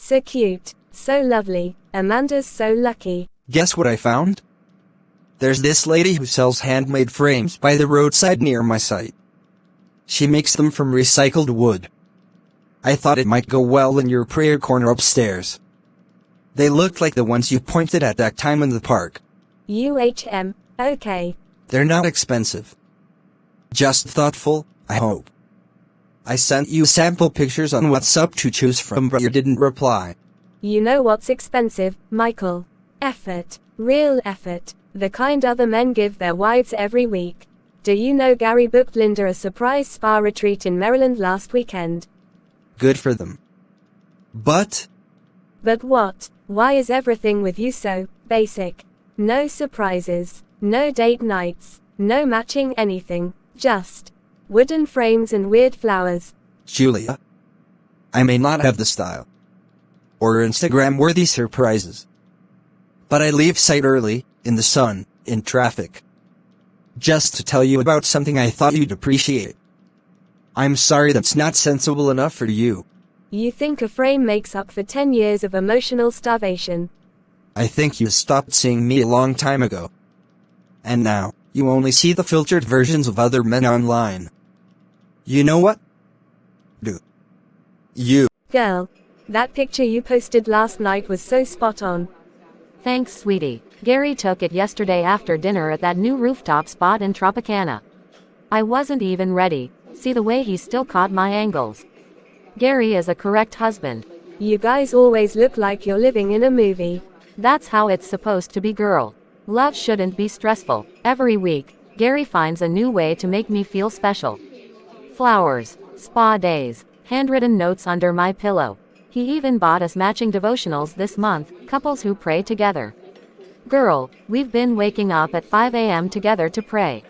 So cute, so lovely, Amanda's so lucky. Guess what I found? There's this lady who sells handmade frames by the roadside near my site. She makes them from recycled wood. I thought it might go well in your prayer corner upstairs. They looked like the ones you pointed at that time in the park. Okay. They're not expensive. Just thoughtful, I hope. I sent you sample pictures on WhatsApp to choose from, but you didn't reply. You know what's expensive, Michael? Effort. Real effort. The kind other men give their wives every week. Do you know Gary booked Linda a surprise spa retreat in Maryland last weekend? Good for them. But what? Why is everything with you so basic? No surprises, no date nights, no matching anything, just wooden frames and weird flowers. Julia, I may not have the style or Instagram-worthy surprises, but I leave site early, in the sun, in traffic, just to tell you about something I thought you'd appreciate. I'm sorry that's not sensible enough for you. You think a frame makes up for 10 years of emotional starvation? I think you stopped seeing me a long time ago. And now, you only see the filtered versions of other men online. You know what? Girl, that picture you posted last night was so spot on. Thanks, sweetie. Gary took it yesterday after dinner at that new rooftop spot in Tropicana. I wasn't even ready. See the way he still caught my angles. Gary is a correct husband. You guys always look like you're living in a movie. That's how it's supposed to be, girl. Love shouldn't be stressful. Every week, Gary finds a new way to make me feel special. Flowers, spa days, handwritten notes under my pillow. He even bought us matching devotionals this month, couples who pray together. Girl, we've been waking up at 5 a.m. together to pray.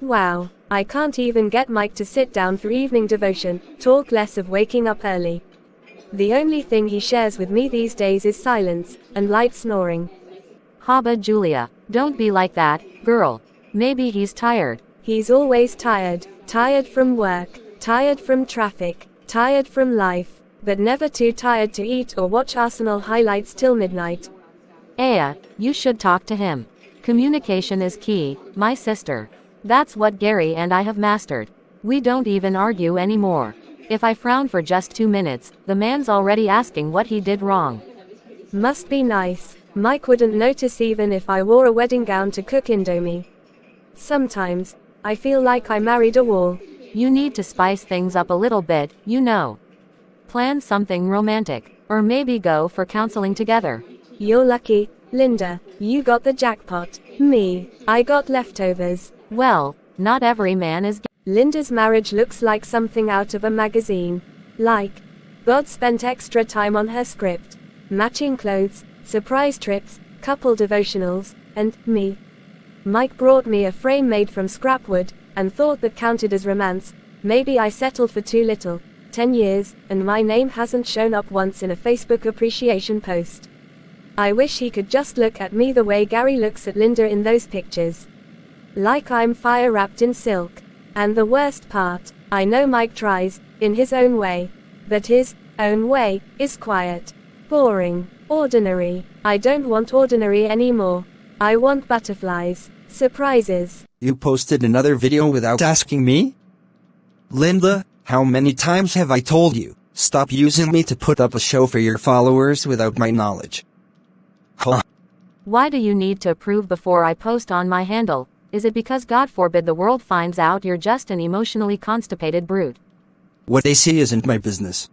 Wow, I can't even get Mike to sit down for evening devotion, talk less of waking up early. The only thing he shares with me these days is silence, and light snoring. Haba Julia, don't be like that, girl. Maybe he's tired. He's always tired. Tired from work, tired from traffic, tired from life, but never too tired to eat or watch Arsenal highlights till midnight. Aya, you should talk to him. Communication is key, my sister. That's what Gary and I have mastered. We don't even argue anymore. If I frown for just 2 minutes, the man's already asking what he did wrong. Must be nice. Mike wouldn't notice even if I wore a wedding gown to cook Indomie. Sometimes, I feel like I married a wall. You need to spice things up a little bit, you know. Plan something romantic, or maybe go for counseling together. You're lucky, Linda. You got the jackpot. Me, I got leftovers. Well, not every man is. Linda's marriage looks like something out of a magazine. Like, God spent extra time on her script. Matching clothes, surprise trips, couple devotionals, and me. Mike brought me a frame made from scrap wood, and thought that counted as romance. Maybe I settled for too little. 10 years, and my name hasn't shown up once in a Facebook appreciation post. I wish he could just look at me the way Gary looks at Linda in those pictures. Like I'm fire wrapped in silk. And the worst part, I know Mike tries, in his own way. But his own way is quiet, boring, ordinary. I don't want ordinary anymore. I want butterflies, surprises. You posted another video without asking me? Linda, how many times have I told you, stop using me to put up a show for your followers without my knowledge? Huh. Why do you need to approve before I post on my handle? Is it because God forbid the world finds out you're just an emotionally constipated brute? What they see isn't my business.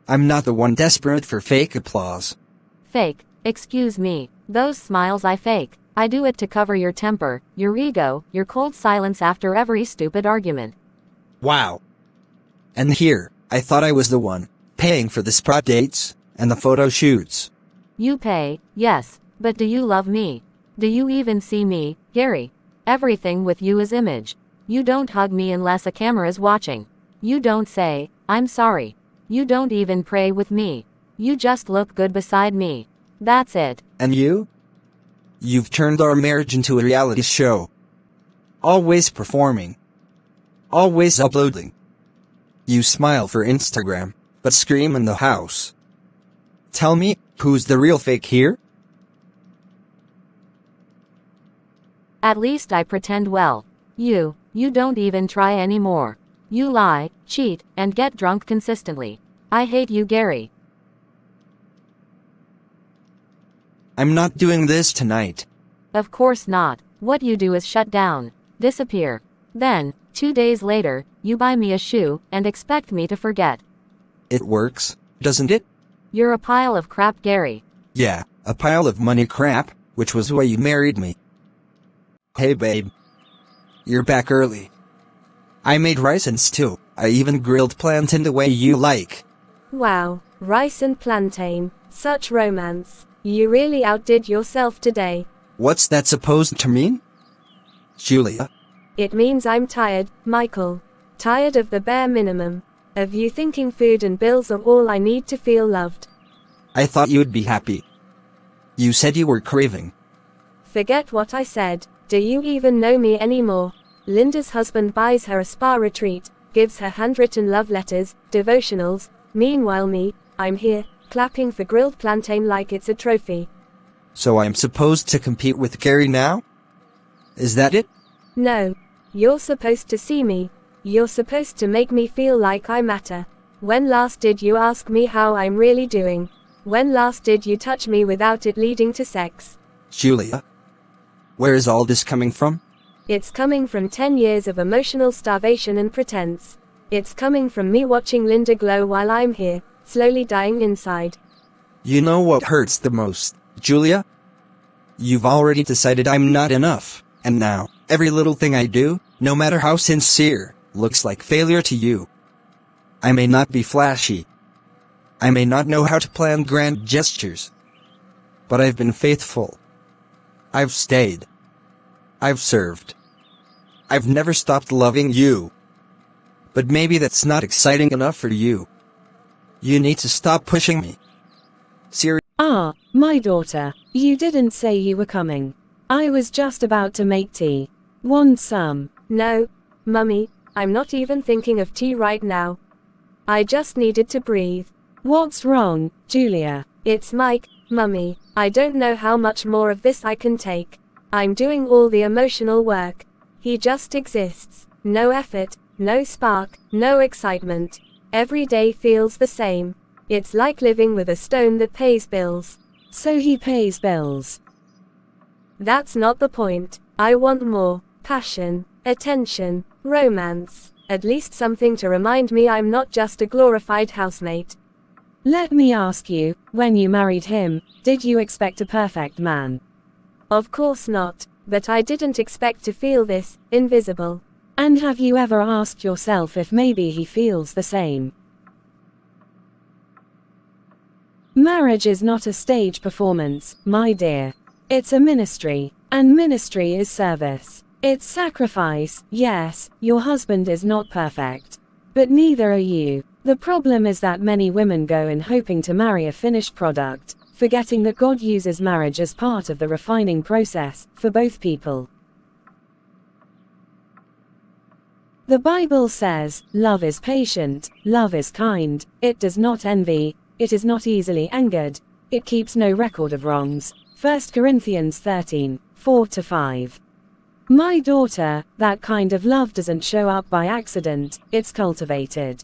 I'm not the one desperate for fake applause. Fake? Excuse me. Those smiles I fake. I do it to cover your temper, your ego, your cold silence after every stupid argument. Wow. And here, I thought I was the one, paying for the spa dates, and the photo shoots. You pay, yes, but do you love me? Do you even see me, Gary? Everything with you is image. You don't hug me unless a camera is watching. You don't say, I'm sorry. You don't even pray with me. You just look good beside me. That's it. And you? You've turned our marriage into a reality show. Always performing. Always uploading. You smile for Instagram, but scream in the house. Tell me, who's the real fake here? At least I pretend well. You don't even try anymore. You lie, cheat, and get drunk consistently. I hate you, Gary. I'm not doing this tonight. Of course not. What you do is shut down, disappear. Then, 2 days later, you buy me a shoe and expect me to forget. It works, doesn't it? You're a pile of crap, Gary. Yeah, a pile of money crap, which was why you married me. Hey babe. You're back early. I made rice and stew. I even grilled plantain the way you like. Wow, rice and plantain. Such romance. You really outdid yourself today. What's that supposed to mean? Julia? It means I'm tired, Michael. Tired of the bare minimum. Of you thinking food and bills are all I need to feel loved. I thought you'd be happy. You said you were craving. Forget what I said. Do you even know me anymore? Linda's husband buys her a spa retreat, gives her handwritten love letters, devotionals. Meanwhile I'm here, clapping for grilled plantain like it's a trophy. So I'm supposed to compete with Gary now? Is that it? No. You're supposed to see me. You're supposed to make me feel like I matter. When last did you ask me how I'm really doing? When last did you touch me without it leading to sex? Julia? Where is all this coming from? It's coming from 10 years of emotional starvation and pretense. It's coming from me watching Linda glow while I'm here, slowly dying inside. You know what hurts the most, Julia? You've already decided I'm not enough, and now, every little thing I do, no matter how sincere, looks like failure to you. I may not be flashy. I may not know how to plan grand gestures. But I've been faithful. I've stayed. I've served. I've never stopped loving you. But maybe that's not exciting enough for you. You need to stop pushing me. Seriously. Ah, my daughter, you didn't say you were coming. I was just about to make tea. Want some? No, Mummy, I'm not even thinking of tea right now. I just needed to breathe. What's wrong, Julia? It's Mike, Mummy. I don't know how much more of this I can take. I'm doing all the emotional work. He just exists. No effort, no spark, no excitement. Every day feels the same. It's like living with a stone that pays bills. So he pays bills. That's not the point. I want more passion, attention, romance. At least something to remind me I'm not just a glorified housemate. Let me ask you, when you married him, did you expect a perfect man? Of course not, but I didn't expect to feel this, invisible. And have you ever asked yourself if maybe he feels the same? Marriage is not a stage performance, my dear. It's a ministry, and ministry is service. It's sacrifice. Yes, your husband is not perfect. But neither are you. The problem is that many women go in hoping to marry a finished product, forgetting that God uses marriage as part of the refining process, for both people. The Bible says, love is patient, love is kind, it does not envy, it is not easily angered, it keeps no record of wrongs. 1 Corinthians 13, 4-5. My daughter, that kind of love doesn't show up by accident, it's cultivated.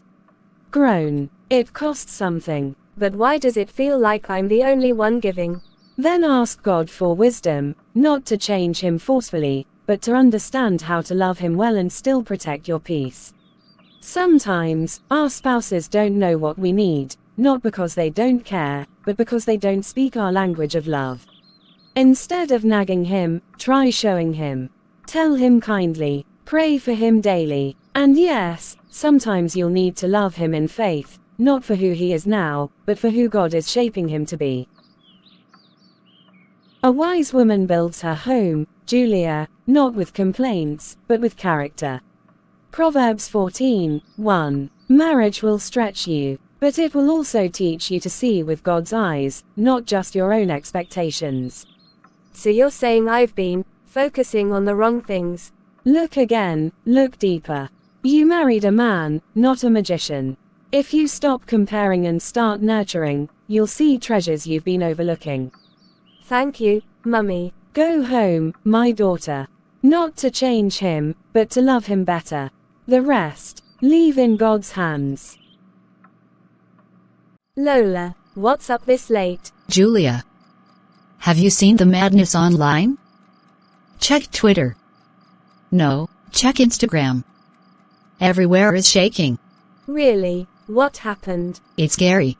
Grown. It costs something. But why does it feel like I'm the only one giving? Then ask God for wisdom, not to change him forcefully, but to understand how to love him well and still protect your peace. Sometimes, our spouses don't know what we need, not because they don't care, but because they don't speak our language of love. Instead of nagging him, try showing him. Tell him kindly, pray for him daily, and yes, sometimes you'll need to love him in faith, not for who he is now, but for who God is shaping him to be. A wise woman builds her home, Julia, not with complaints, but with character. Proverbs 14:1. Marriage will stretch you, but it will also teach you to see with God's eyes, not just your own expectations. So you're saying I've been focusing on the wrong things? Look again, look deeper. You married a man, not a magician. If you stop comparing and start nurturing, you'll see treasures you've been overlooking. Thank you, Mummy. Go home, my daughter. Not to change him, but to love him better. The rest, leave in God's hands. Lola, what's up this late? Julia. Have you seen the madness online? Check Twitter. No, check Instagram. Everywhere is shaking. Really? What happened? It's Gary.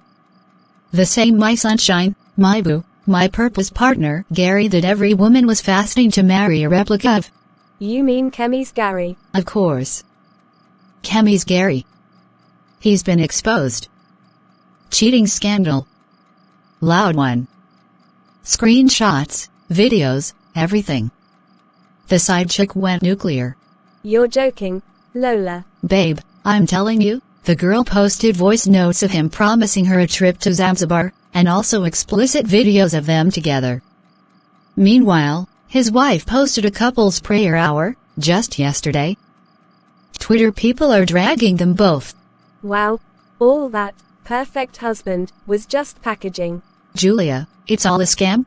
The same my sunshine, my boo, my purpose partner, Gary that every woman was fasting to marry a replica of. You mean Kemi's Gary? Of course. Kemi's Gary. He's been exposed. Cheating scandal. Loud one. Screenshots, videos, everything. The side chick went nuclear. You're joking, Lola. Babe, I'm telling you, the girl posted voice notes of him promising her a trip to Zanzibar, and also explicit videos of them together. Meanwhile, his wife posted a couple's prayer hour, just yesterday. Twitter people are dragging them both. Wow. All that perfect husband was just packaging. Julia, it's all a scam?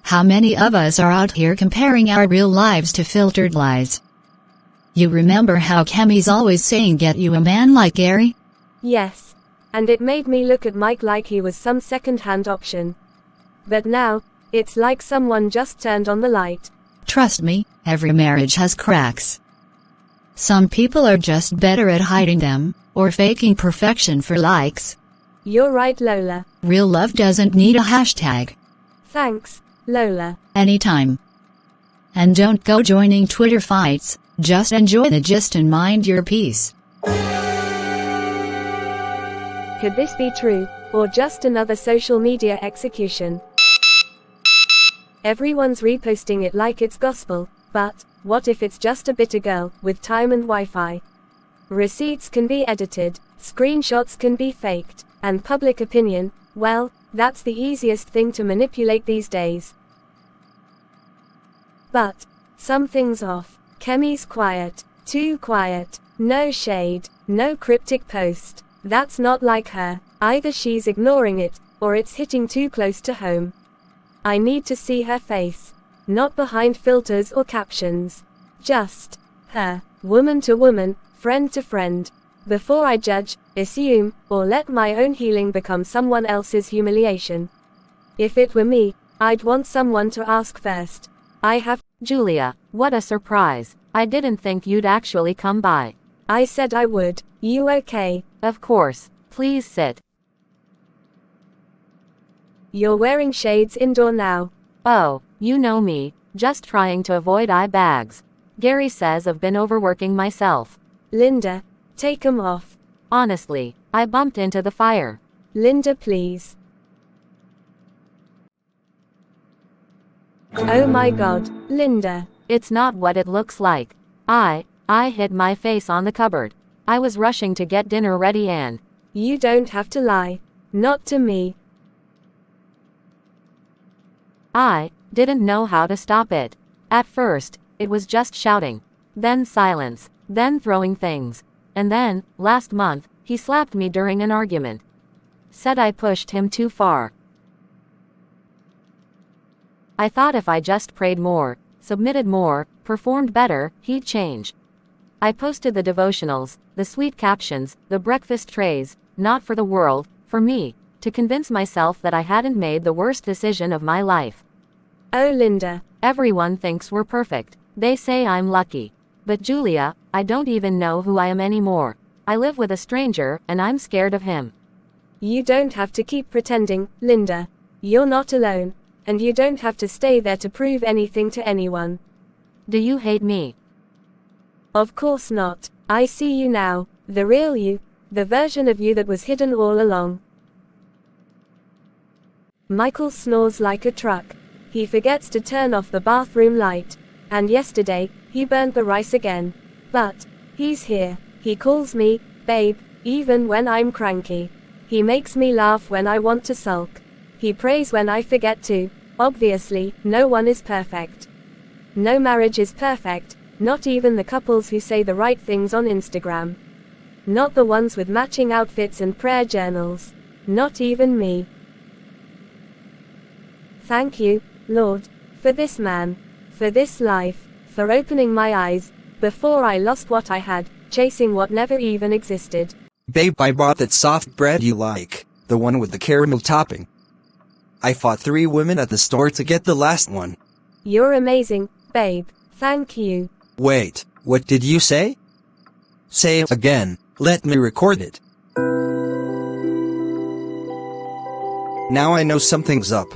How many of us are out here comparing our real lives to filtered lies? You remember how Kemi's always saying get you a man like Gary? Yes. And it made me look at Mike like he was some second-hand option. But now, it's like someone just turned on the light. Trust me, every marriage has cracks. Some people are just better at hiding them, or faking perfection for likes. You're right, Lola. Real love doesn't need a hashtag. Thanks, Lola. Anytime. And don't go joining Twitter fights, just enjoy the gist and mind your peace. Could this be true, or just another social media execution? Everyone's reposting it like it's gospel, but what if it's just a bitter girl with time and Wi-Fi? Receipts can be edited, screenshots can be faked, and public opinion, well, that's the easiest thing to manipulate these days. But something's off. Kemi's quiet, too quiet, no shade, no cryptic post. That's not like her. Either she's ignoring it, or it's hitting too close to home. I need to see her face. Not behind filters or captions. Just her, woman to woman, friend to friend. Before I judge, assume, or let my own healing become someone else's humiliation. If it were me, I'd want someone to ask first. Julia, what a surprise. I didn't think you'd actually come by. I said I would. You okay? Of course. Please sit. You're wearing shades indoor now. Oh, you know me, just trying to avoid eye bags. Gary says I've been overworking myself. Linda, take 'em off. Honestly, I bumped into the fire. Linda, please. Oh my God, Linda. It's not what it looks like. I hit my face on the cupboard. I was rushing to get dinner ready and... You don't have to lie. Not to me. I didn't know how to stop it. At first, it was just shouting. Then silence. Then throwing things. And then, last month, he slapped me during an argument. Said I pushed him too far. I thought if I just prayed more, submitted more, performed better, he'd change. I posted the devotionals, the sweet captions, the breakfast trays, not for the world, for me, to convince myself that I hadn't made the worst decision of my life. Oh Linda. Everyone thinks we're perfect. They say I'm lucky. But Julia, I don't even know who I am anymore. I live with a stranger, and I'm scared of him. You don't have to keep pretending, Linda. You're not alone. And you don't have to stay there to prove anything to anyone. Do you hate me? Of course not. I see you now, the real you, the version of you that was hidden all along. Michael snores like a truck. He forgets to turn off the bathroom light. And yesterday, he burned the rice again. But he's here. He calls me, babe, even when I'm cranky. He makes me laugh when I want to sulk. He prays when I forget to. Obviously, no one is perfect. No marriage is perfect, not even the couples who say the right things on Instagram. Not the ones with matching outfits and prayer journals. Not even me. Thank you, Lord, for this man, for this life, for opening my eyes, before I lost what I had, chasing what never even existed. Babe, I bought that soft bread you like, the one with the caramel topping. I fought 3 women at the store to get the last one. You're amazing, babe. Thank you. Wait, what did you say? Say it again, let me record it. Now I know something's up.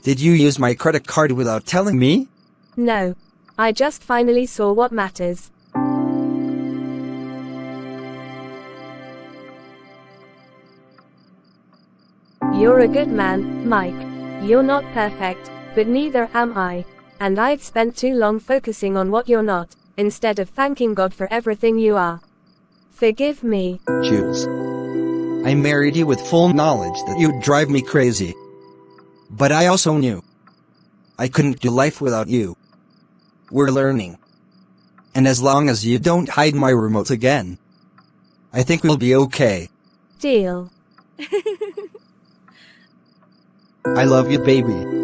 Did you use my credit card without telling me? No. I just finally saw what matters. You're a good man, Mike. You're not perfect, but neither am I. And I've spent too long focusing on what you're not, instead of thanking God for everything you are. Forgive me. Jules. I married you with full knowledge that you'd drive me crazy. But I also knew I couldn't do life without you. We're learning. And as long as you don't hide my remote again, I think we'll be okay. Deal. I love you, baby.